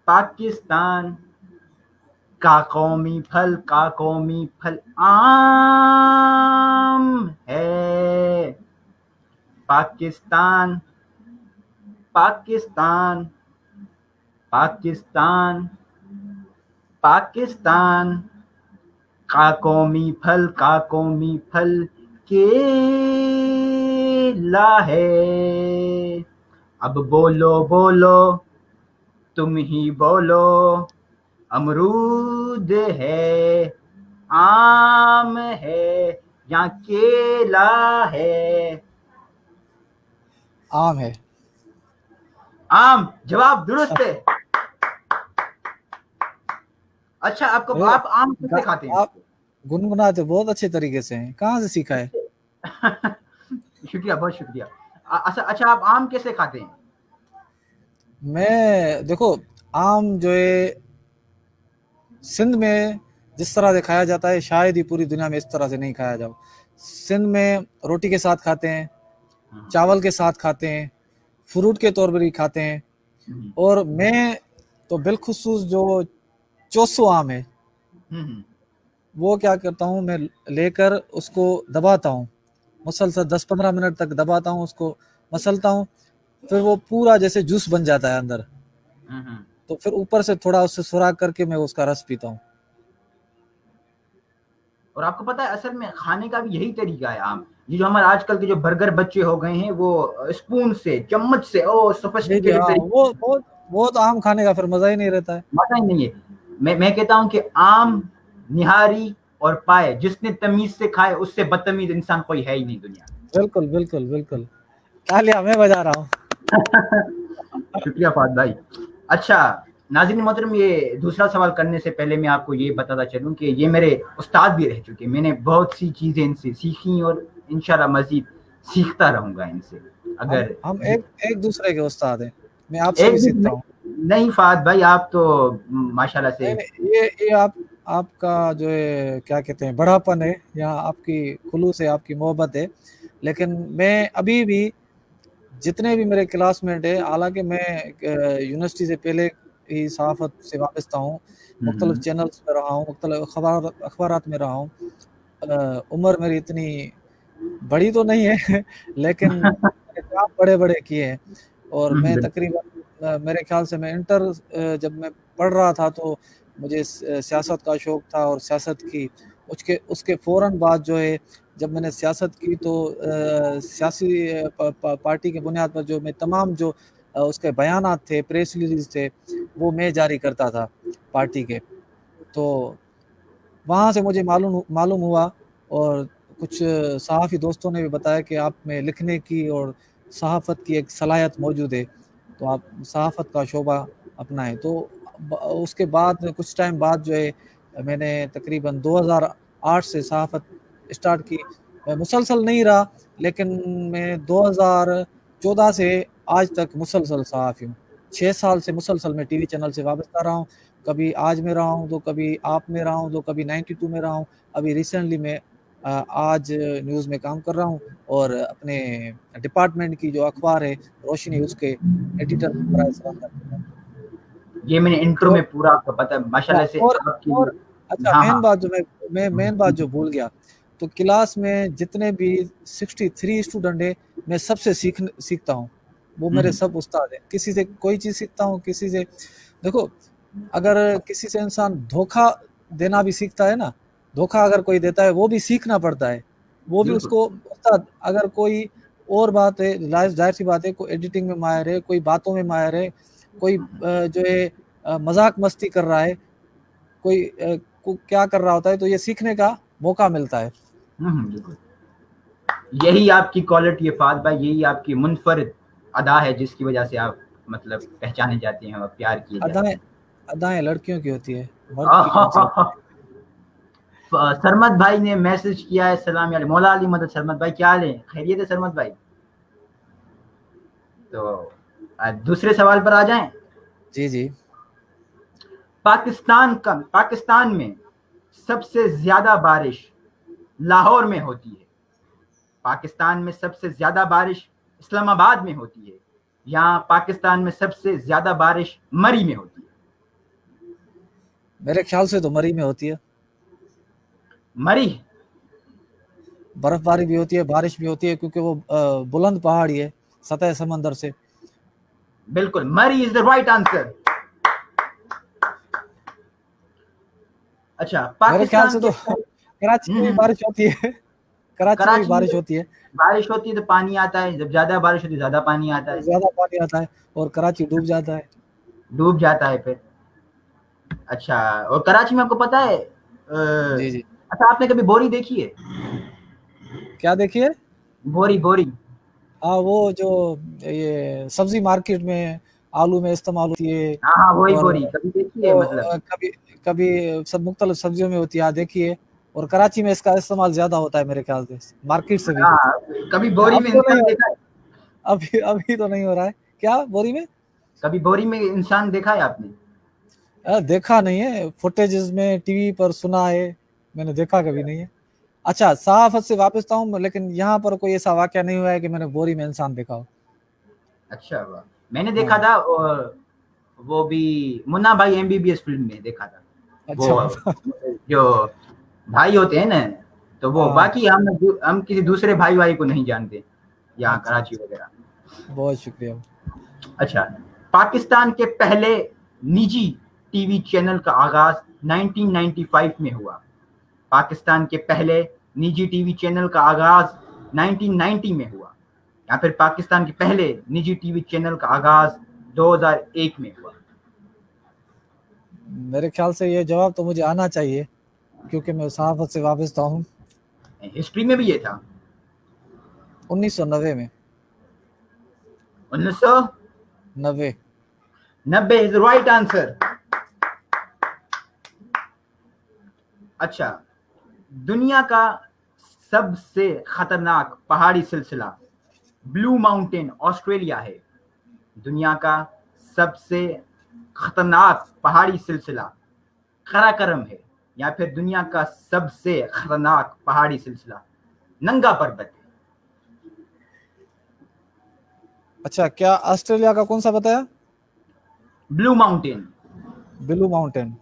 پاکستان کا قومی پھل, کا قومی پھل آم ہے. پاکستان پاکستان پاکستان پاکستان کا قومی پھل, کا قومی پھل کیلا ہے. اب بولو بولو تم ہی بولو, امرود ہے, آم ہے یا کیلا ہے؟ آم ہے. آم جواب درست ہے. اچھا, آپ آم کیسے کھاتے ہیں؟ آپ گنگناتے بہت اچھے طریقے سے ہیں, کہاں سے سیکھا ہے؟ شکریہ, بہت شکریہ. اچھا, آپ آم کیسے کھاتے ہیں؟ میں دیکھو, آم جو ہے سندھ میں جس طرح سے کھایا جاتا ہے شاید ہی پوری دنیا میں اس طرح سے نہیں کھایا جاؤ. سندھ میں روٹی کے ساتھ کھاتے ہیں, چاول کے ساتھ کھاتے ہیں, فروٹ کے طور پر بھی کھاتے ہیں. اور میں تو بالخصوص جو چوسو آم ہے وہ کیا کرتا ہوں, میں لے کر اس کو دباتا ہوں, مسلسل 10-15 منٹ تک دباتا ہوں, اس کو مسلتا ہوں, پھر وہ پورا جیسے جوس بن جاتا ہے اندر, تو پھر اوپر سے تھوڑا اس سے سوراخ کر کے میں اس کا رس پیتا ہوں. اور آپ کو پتا ہے اصل میں کھانے کا بھی یہی طریقہ ہے آم. یہ جو ہمارے آج کل کے جو برگر بچے ہو گئے ہیں وہ اسپون سے, چمچ سے, جی ہاں, وہ تو آم کھانے کا پھر مزہ ہی نہیں رہتا ہے. مزہ ہی نہیں ہے. میں کہتا ہوں کہ آم, نہاری اور پائے جس نے تمیز سے کھائے اس سے بدتمیز انسان کوئی ہے ہی نہیں دنیا میں. بالکل. تالیاں میں بجا رہا ہوں. شکریہ فہد بھائی. اچھا ناظرین محترم, یہ دوسرا سوال کرنے سے پہلے میں آپ کو یہ بتاتا چلوں کہ یہ میرے استاد بھی رہ چکے, میں نے بہت سی چیزیں ان سے سیکھی اور انشاءاللہ مزید سیکھتا رہوں گا ان سے. اگر ہم ایک دوسرے کے استاد ہیں, میں آپ سے ایک بھی سیکھتا ہوں. نہیں فہد بھائی, آپ تو ماشاءاللہ سے یہ آپ کا جو ہے کیا کہتے ہیں بڑھاپن ہے یا آپ کی خلوص ہے, آپ کی محبت ہے, لیکن میں ابھی بھی جتنے بھی میرے کلاس میٹ ہیں, حالانکہ میں یونیورسٹی سے پہلے ہی صحافت سے وابستہ ہوں, مختلف چینلز پہ رہا ہوں, مختلف اخبارات میں رہا ہوں. عمر میری اتنی بڑی تو نہیں ہے لیکن میرے کام بڑے بڑے کیے ہیں. اور میں تقریباً میرے خیال سے میں انٹر جب میں پڑھ رہا تھا تو مجھے سیاست کا شوق تھا, اور سیاست کی اس کے فوراً بعد جو ہے جب میں نے سیاست کی تو سیاسی پارٹی کے بنیاد پر جو میں تمام جو اس کے بیانات تھے, پریس ریلیز تھے, وہ میں جاری کرتا تھا پارٹی کے. تو وہاں سے مجھے معلوم ہوا, اور کچھ صحافی دوستوں نے بھی بتایا کہ آپ میں لکھنے کی اور صحافت کی ایک صلاحیت موجود ہے, تو آپ صحافت کا شعبہ اپنائیں. تو اس کے بعد کچھ ٹائم بعد جو ہے میں نے تقریباً 2008 سے صحافت اسٹارٹ کی. میں مسلسل نہیں رہا, لیکن میں 2014 سے آج تک مسلسل صحافی ہوں. 6 سال سے مسلسل میں ٹی وی چینل سے وابستہ رہا ہوں. کبھی آج میں رہا ہوں, تو کبھی آپ میں رہا ہوں, تو کبھی 92 میں رہا ہوں. ابھی ریسنٹلی میں آج نیوز میں کام کر رہا ہوں, اور اپنے ڈپارٹمنٹ کی جو اخبار ہے روشنی, اس کے ایڈیٹر براہ راست. یہ میں نے انٹرو میں پورا آپ کو پتا ہے ماشاءاللہ سے آپ کی. اور اچھا, ہاں مین بات جو میں مین بات جو بھول گیا, تو کلاس میں جتنے بھی 63 اسٹوڈنٹ ہیں, میں سب سے سیکھتا ہوں. وہ میرے سب استاد ہیں. کسی سے کوئی چیز سیکھتا ہوں, کسی سے دیکھو, اگر کسی سے انسان دھوکہ دینا بھی سیکھتا ہے نا, دھوکہ اگر کوئی دیتا ہے وہ بھی سیکھنا پڑتا ہے, وہ بھی اس بالکل کو استاد. اگر کوئی اور بات ہے, ظاہر سی بات ہے, کوئی ایڈیٹنگ میں ماہر ہے, کوئی باتوں میں ماہر ہے, کوئی جو ہے مذاق مستی کر رہا ہے, کوئی کیا کر رہا ہوتا ہے, تو یہ سیکھنے کا موقع ملتا ہے. بالکل. یہی آپ کی کوالٹی ہے فہد بھائی, یہی آپ کی منفرد ادا ہے جس کی وجہ سے آپ مطلب پہچانے جاتے ہیں اور پیار کیے جاتے ہیں. ادائیں لڑکیوں کی ہوتی ہے, مرد کی کون سی ہوتی ہے. سرمد بھائی نے میسج کیا ہے, السلام علیکم مولا علی مدد. سرمد بھائی کیا حال ہے, خیریت ہے سرمد بھائی؟ تو دوسرے سوال پر آ جائیں. جی پاکستان میں سب سے زیادہ بارش لاہور میں ہوتی ہے. پاکستان میں سب سے زیادہ بارش اسلام آباد میں ہوتی ہے. یہاں پاکستان میں سب سے زیادہ بارش مری میں ہوتی ہے. میرے خیال سے تو مری میں ہوتی ہے. مری برف باری بھی ہوتی ہے, بارش بھی ہوتی ہے, کیونکہ وہ بلند پہاڑی ہے سطح سمندر سے. بالکل, مری از دا رائٹ آنسر. اچھا, میرے خیال سے پاکستان تو کے کراچی میں بھی بارش ہوتی ہے. کراچی میں بھی بارش ہوتی ہے. بارش ہوتی ہے تو پانی آتا ہے, جب زیادہ بارش ہوتی ہے زیادہ پانی آتا ہے, زیادہ پانی آتا ہے, اور کراچی ڈوب جاتا ہے. ڈوب جاتا ہے پھر. اچھا, اور کراچی میں آپ کو پتا ہے جی اچھا, آپ نے کبھی بوری دیکھی ہے؟ کیا دیکھیے؟ بوری. ہاں, وہ جو یہ سبزی مارکیٹ میں آلو میں استعمال ہوتی ہے, ہاں وہی اور بوری کبھی دیکھی ہے وہ مطلب. کبھی سب مختلف سبزیوں میں ہوتی ہے, دیکھیے. اور کراچی میں اس کا استعمال زیادہ ہوتا ہے میرے خیال سے, مارکیٹ سے بھی. ہاں, کبھی بوری اب میں تو نہیں انسان ہو دیکھا ہے؟ ابھی تو نہیں ہو رہا ہے. کیا بوری میں؟ کبھی بوری میں انسان دیکھا ہے آپ نے؟ دیکھا نہیں ہے, فوٹیجز میں ٹی وی پر سنا ہے, میں نے دیکھا کبھی نہیں ہے. اچھا, صحافت سے وابستہ ہوں, لیکن یہاں پر کوئی ایسا واقعہ نہیں ہوا ہے کہ میں نے بوری میں انسان دیکھا ہو. اچھا, میں نے ہاں دیکھا تھا, وہ بھی منا بھائی MBBS فلم میں دیکھا تھا. اچھا. وہ جو بھائی ہوتے ہیں نا, تو وہ ہاں, باقی ہم کسی دوسرے بھائی کو نہیں جانتے یہاں اچھا کراچی وغیرہ. بہت شکریہ. اچھا, پاکستان کے پہلے نجی ٹی وی چینل کا آغاز 1995 میں ہوا. پاکستان کے پہلے نجی ٹی وی چینل کا آغاز 1990 میں ہوا, یا پھر پاکستان کے پہلے نجی ٹی وی چینل کا آغاز 2001 میں ہوا. میرے خیال سے یہ جواب تو مجھے آنا چاہیے, کیونکہ میں صحافت سے وابستہ ہوں. ہسٹری میں بھی یہ تھا 1990 میں. 1990 is the right answer. اچھا, دنیا کا سب سے خطرناک پہاڑی سلسلہ ब्लू माउंटेन ऑस्ट्रेलिया है, दुनिया का सबसे खतरनाक पहाड़ी सिलसिला कराकरम है, या फिर दुनिया का सबसे खतरनाक पहाड़ी सिलसिला नंगा पर्वत है। अच्छा, क्या ऑस्ट्रेलिया का कौन सा बताया? Blue mountain. Blue mountain.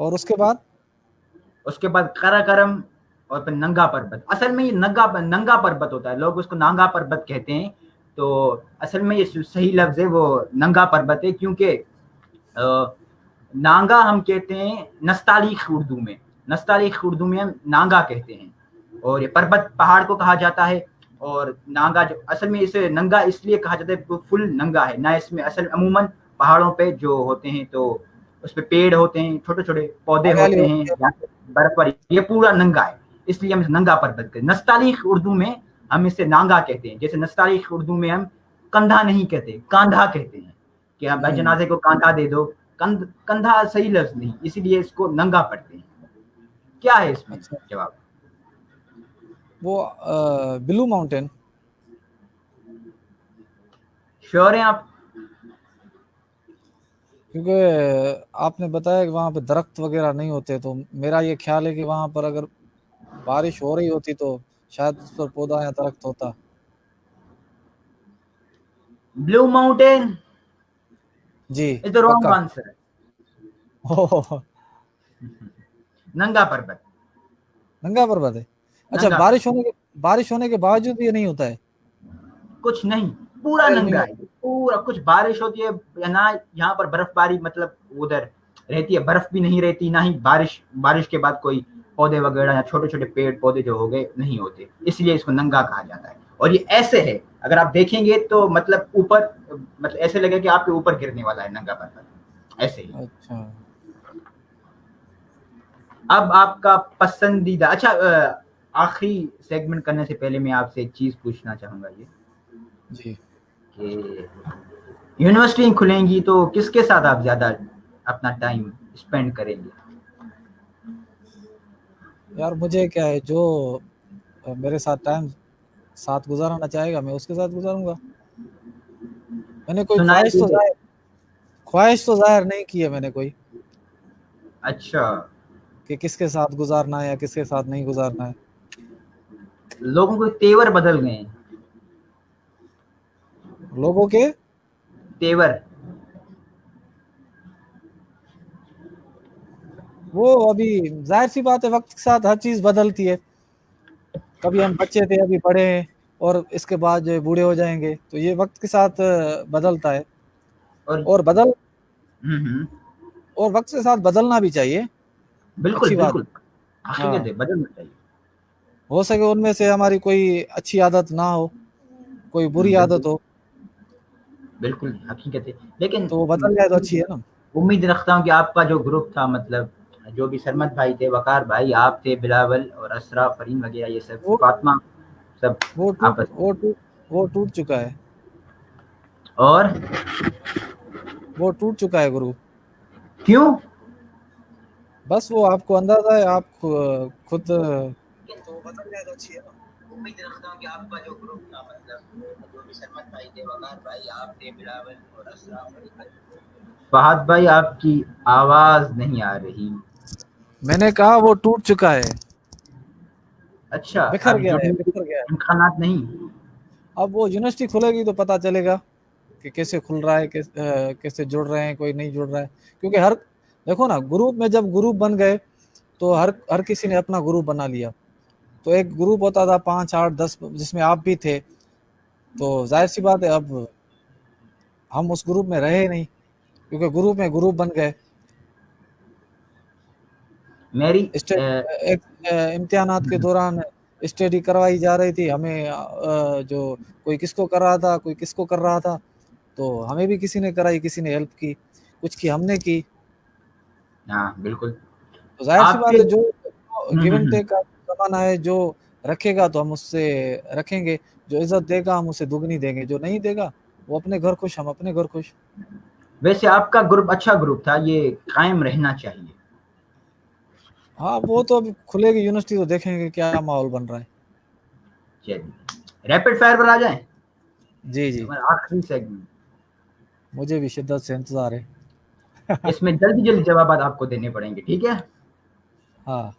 और उसके बाद कराकरम और फिर नंगा पर्वत। असल में ये नंगा पर्वत होता है, लोग उसको नांगा पर्वत कहते हैं, तो असल में ये सही लफ्ज है वो नंगा पर्वत है, क्योंकि नांगा हम कहते हैं नस्तालीख उर्दू में, नस्तालीख उर्दू में हम नांगा कहते हैं, और ये पर्वत पहाड़ को कहा जाता है। और नांगा जो असल में इसे नंगा इसलिए कहा जाता है फुल नंगा है ना, इसमें असल अमूमन पहाड़ों पे जो होते हैं तो उस पे पेड़ होते हैं, छोटे छोटे पौधे हरियाली होते होती हैं, है। बर्फबारी, ये पूरा नंगा है, इसलिए हम इसे नंगा पर्वत कहते हैं। नस्तालीख उर्दू में हम इसे नांगा कहते हैं, जैसे नस्तालीख उर्दू में हम कंधा नहीं कहते, कांधा कहते हैं, कि हम भाई जनाजे को कांधा दे दो, कंधा सही लफ्ज नहीं, इसीलिए इसको नंगा पढ़ते हैं। क्या है इसमें अच्छा, जवाब? वो ब्लू माउंटेन। श्योर हैं आप? क्योंकि आपने बताया कि वहाँ पे दरख्त वगैरह नहीं होते, तो मेरा ये ख्याल है कि वहाँ पर अगर बारिश हो रही होती तो शायद उस पर पौधा या दरख्त होता। Blue mountain ji, is the wrong पक्का। आंसर। ओह, नंगा पर्वत। नंगा पर्वत है। अच्छा, नंगा बारिश होने के बावजूद ये नहीं होता है? कुछ नहीं, पूरा शायद नहीं नंगा है होता। पूरा। कुछ बारिश होती है या ना, यहाँ पर बर्फबारी मतलब उधर रहती है, बर्फ भी नहीं रहती, ना ही बारिश के बाद कोई पौधे वगैरह या छोटे छोटे पेड़ पौधे जो हो गए नहीं होते, इसलिए इसको नंगा कहा जाता है। और ये ऐसे है, अगर आप देखेंगे तो मतलब ऊपर, मतलब ऐसे लगे कि आपके ऊपर गिरने वाला है नंगा पर्वत, ऐसे ही। अच्छा अब आपका पसंदीदा, अच्छा आखिरी सेगमेंट करने से पहले मैं आपसे एक चीज पूछना चाहूंगा, ये जी, कि यूनिवर्सिटी खुलेंगी तो किसके साथ आप ज्यादा अपना टाइम स्पेंड करेंगे? यार मुझे क्या है, जो मेरे साथ टाइम साथ गुजारना चाहेगा मैं उसके साथ गुजारूंगा। मैंने कोई सुनाई दे। ख्वाहिश तो जाहिर नहीं की है मैंने कोई, अच्छा, कि किसके साथ गुजारना है या किसके साथ नहीं गुजारना है। लोगों के तेवर बदल गए हैं। लोगों के तेवर। वो अभी जाहिर सी बात है, वक्त के साथ हर चीज बदलती है। कभी हम बच्चे थे, अभी बड़े हैं, और इसके बाद जो है बूढ़े हो जाएंगे, तो ये वक्त के साथ बदलता है। और और बदल हम्म, और वक्त के साथ बदलना भी चाहिए, बिल्कुल अच्छी बात बिल्कुल, है। हकीकत हाँ, है, बदलना चाहिए। हो सके उनमें से हमारी कोई अच्छी आदत ना हो, कोई बुरी बिल्कुल आदत हो, बिल्कुल हकीकत है, लेकिन तो वो बदल जाए तो अच्छी है ना। उम्मीद रखता हूँ कि आपका जो ग्रुप था, मतलब जो भी सरमत भाई थे, वकार भाई, आप थे, बिलावल और असरा, फरीन वगैरह, ये सब, वो फातिमा, सब वो टूट आपस में। वो टूट वो टूट चुका है। और वो टूट चुका है गुरु। क्यों? बस वो आपको अंदाजा है, आप खुद, तो वो बदल जाए तो अच्छी है ना। उम्मीद रखता हूँ कि आपका जो ग्रुप था, मतलब जो भी सरमत भाई थे, वकार भाई, आप थे, बिलावल और असरा, फहद भाई, आपकी आवाज नहीं आ रही। मैंने कहा वो टूट चुका है, अच्छा, बिखर अब गया है, जुड़ने के बिखर गया है। इम्कानात नहीं? अब वो यूनिवर्सिटी खुलेगी तो पता चलेगा कि कैसे खुल रहा है, कैसे जुड़ रहे हैं, कोई नहीं जुड़ रहा है। क्योंकि हर, देखो ना, ग्रुप में जब ग्रुप बन गए तो हर हर किसी ने अपना ग्रुप बना लिया। तो एक ग्रुप होता था 5 8 10, जिसमें आप भी थे, तो जाहिर सी बात है अब हम उस ग्रुप में रहे नहीं, क्योंकि ग्रुप में ग्रुप बन गए। मेरी एक इम्तिहानात के दौरान स्टडी करवाई जा रही थी हमें, जो कोई किसको कर रहा था, कोई किसको कर रहा था, तो हमें भी किसी ने कराई, किसी ने हेल्प की, कुछ की हमने की। हाँ बिल्कुल। तो जाहिर सी बात आपके है, जो गिव एंड टेक का जमाना है, जो रखेगा तो हम उससे रखेंगे, जो इज्जत देगा हम उसे दुगनी देंगे, जो नहीं देगा वो अपने घर खुश, हम अपने घर खुश। वैसे आपका ग्रुप अच्छा ग्रुप था, ये कायम रहना चाहिए। हाँ, वो तो अभी खुलेगी यूनिवर्सिटी तो देखेंगे क्या माहौल बन रहा है। चलिए रैपिड फायर पर आ जाएं, जी जी, हमारा आखिरी सेगमेंट। मुझे भी शिद्दत से इंतजार है। इसमें जल्दी जल्दी जवाब आपको देने पड़ेंगे, ठीक है? हाँ,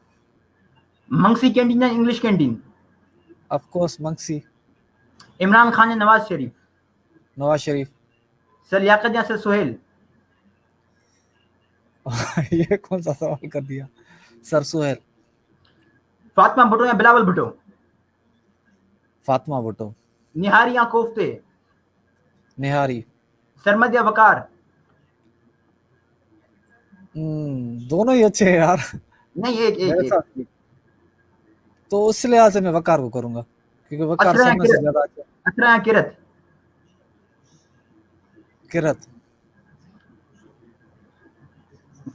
मंगसी कैंटीन या English canteen? Of course Mangsi. Imran Khan या नवाज शरीफ? नवाज शरीफ। सर लियाकत या सर सुहेल? ये कौन सा सवाल कर दिया? सर सुहेल। फातिमा भुट्टो या बिलावल भुट्टो? फातिमा भुट्टो। निहारी या कोफ्ते? निहारी। सरमद या वकार? दोनों ही अच्छे हैं यार। नहीं, एक एक मेरे एक। साथ तो उस लिहाज से मैं वकार को करूंगा, क्योंकि वकार असरा या सब में से किरत? ज्यादा अच्छा। असरा या किरत? किरत।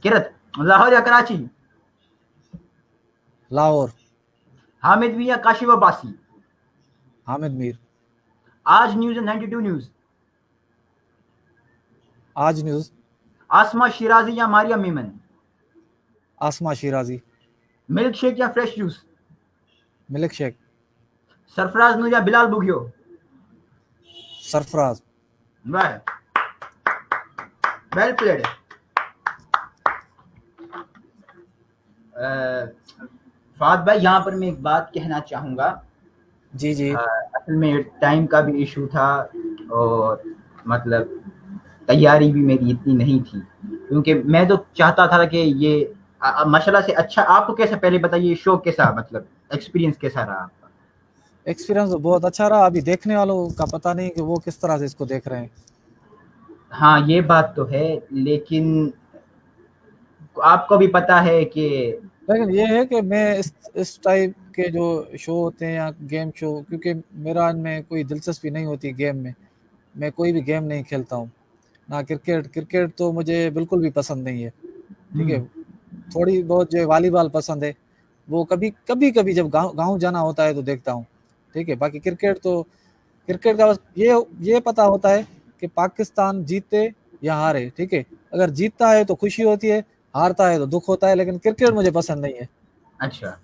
किरत। लाहौर या कराची? लाहौर। हामिद भी या काशिफ अब्बासी? हामिद मीर। आज न्यूज या 92 न्यूज? आज न्यूज। आसमा शिराजी या मारिया मेमन? आसमा शिराजी। मिल्क शेक या fresh juice? Milk shake. Sarfaraz Noor या Bilal Bugio? Sarfaraz. Well well played. फाद भाई, यहाँ पर मैं एक बात कहना चाहूँगा। जी जी। असल में टाइम का भी इशू था, और मतलब तैयारी भी मेरी इतनी नहीं थी, क्योंकि मैं तो चाहता था कि ये माशाल्लाह से अच्छा। आपको कैसा, पहले बताइए शो कैसा, मतलब एक्सपीरियंस कैसा रहा आपका? एक्सपीरियंस तो बहुत अच्छा रहा। अभी देखने वालों का पता नहीं कि वो किस तरह से इसको देख रहे हैं। हाँ ये बात तो है, लेकिन आपको भी पता है कि लेकिन ये है कि मैं इस टाइप के जो शो होते हैं या गेम शो, क्योंकि मेरा इनमें कोई दिलचस्पी नहीं होती गेम में। मैं कोई भी गेम नहीं खेलता हूँ, ना क्रिकेट। क्रिकेट तो मुझे बिल्कुल भी पसंद नहीं है, ठीक है। थोड़ी बहुत जो वॉलीबॉल पसंद है, वो कभी कभी जब गाँव जाना होता है तो देखता हूँ, ठीक है। बाकी क्रिकेट का बस ये पता होता है कि पाकिस्तान जीते या हारे, ठीक है। अगर जीतता है तो खुशी होती है, हारता है तो दुख होता है, लेकिन क्रिकेट मुझे पसंद नहीं है। अच्छा,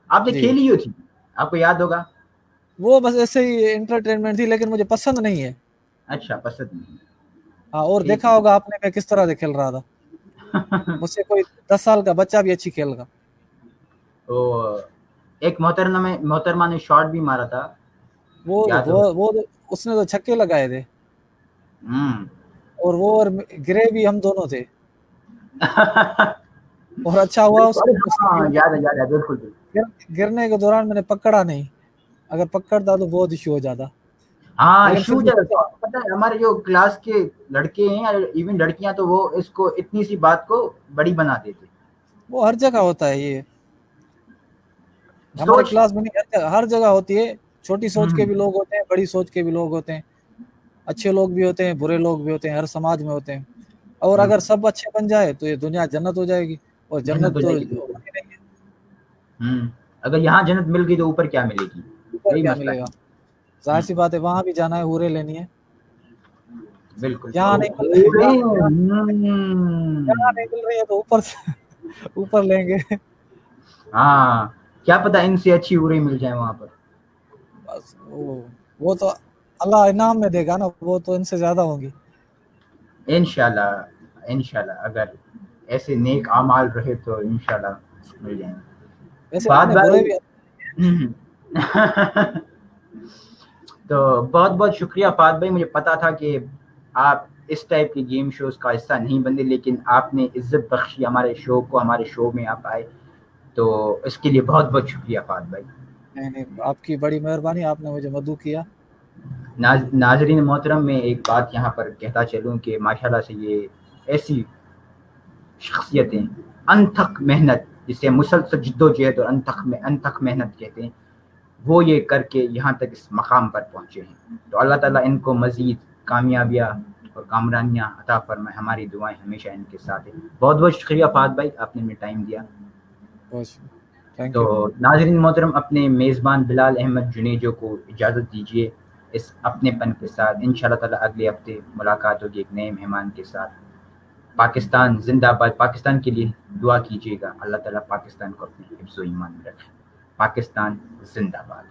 आपने जी, खेली हो थी, आपको याद होगा। वो बस ऐसे ही एंटरटेनमेंट थी, लेकिन मुझे पसंद नहीं है। अच्छा, पसंद नहीं। हाँ, और ठीक देखा होगा आपने मैं किस तरह से खेल रहा था। है। मुझसे कोई 10 साल का बच्चा भी अच्छी खेलेगा। तो एक मोहतरमा ने शॉट भी मारा था, वो याद वो होगा। वो उसने तो छक्के लगाए थे, हम्म। और गिरे भी हम दोनों थे। और अच्छा हुआ बिल्कुल, उसने हाँ याद है, बिल्कुल बिल्कुल। गिरने के दौरान मैंने पकड़ा नहीं। अगर पकड़ता तो बहुत इशू हो जाता। हाँ लेकिन फिर इशू भी चलता, पता है हमारे जो क्लास के लड़के हैं, इवन लड़कियां, तो वो इसको इतनी सी बात को बड़ी बना देते। वो हर जगह होता है ये। हमारे सोच। क्लास में नहीं, हर जगह होती है। छोटी सोच के हम्म भी लोग होते हैं, बड़ी सोच के भी लोग होते हैं। अच्छे लोग भी होते हैं, बुरे लोग भी होते हैं, हर समाज में होते हैं। और अगर बिल्कुल, सब अच्छे बन जाए तो ये दुनिया जन्नत हो जाएगी। और जन्नत जन्नत हो तो जाएगी बिल्कुल। होनी नहीं है। अगर यहाँ जन्नत मिल गई तो ऊपर क्या मिलेगी, ऊपर यही क्या मसला मिलेगा? है। जाहिर सी हम्म, बात है, वहां भी जाना है, हूरें लेनी है। बिल्कुल। यहाँ नहीं मिल पूरे, यहाँ नहीं मिल रही है तो ऊपर से ऊपर लेंगे। हाँ क्या पता इनसे अच्छी उड़ी मिल जाए वहां पर। बस वो तो अल्लाह इनाम में देगा ना, वो तो इनसे ज्यादा होंगी। इंशाल्लाह इंशाल्लाह, अगर ऐसे नेक आमाल रहे तो इंशाल्लाह मिल जाएंगे। वैसे बात इतने बुरे भी। भाई। तो बहुत बहुत शुक्रिया फात भाई, मुझे पता था कि आप इस टाइप के गेम शोज का हिस्सा नहीं बने, लेकिन आपने इज्जत बख्शी हमारे शो को, हमारे शो में आप आए, तो इसके लिए बहुत बहुत शुक्रिया फात भाई। नहीं नहीं, आपकी बड़ी मेहरबानी, आपने मुझे मदऊ किया। नाजरीन मोहतरम, मैं एक बात यहाँ पर कहता चलूँ कि माशाल्लाह से ये ऐसी शख्सियतें, अनथक मेहनत, जिसे मुसलसल जद्दोजहद और अनथक मेहनत कहते हैं, वो ये करके यहाँ तक इस मकाम पर पहुँचे हैं। तो अल्लाह ताला इनको मज़ीद कामयाबियाँ और कामरानियाँ अता फरमाए, हमारी दुआएं हमेशा इनके साथ हैं। बहुत बहुत शुक्रिया फ़ाद भाई, आपने हमें टाइम दिया। थैंक तो यू। नाज़रीन मोहतरम, अपने मेज़बान बिलाल अहमद जुनेजो को इजाज़त दीजिए इस अपनेपन के साथ। इंशाअल्लाह ताला अगले हफ्ते मुलाकात होगी एक नए मेहमान के साथ। पाकिस्तान जिंदाबाद, पाकिस्तान के लिए दुआ कीजिएगा, अल्लाह ताला पाकिस्तान को अपने हिफ्ज़-ओ-ईमान में रखे। पाकिस्तान जिंदाबाद।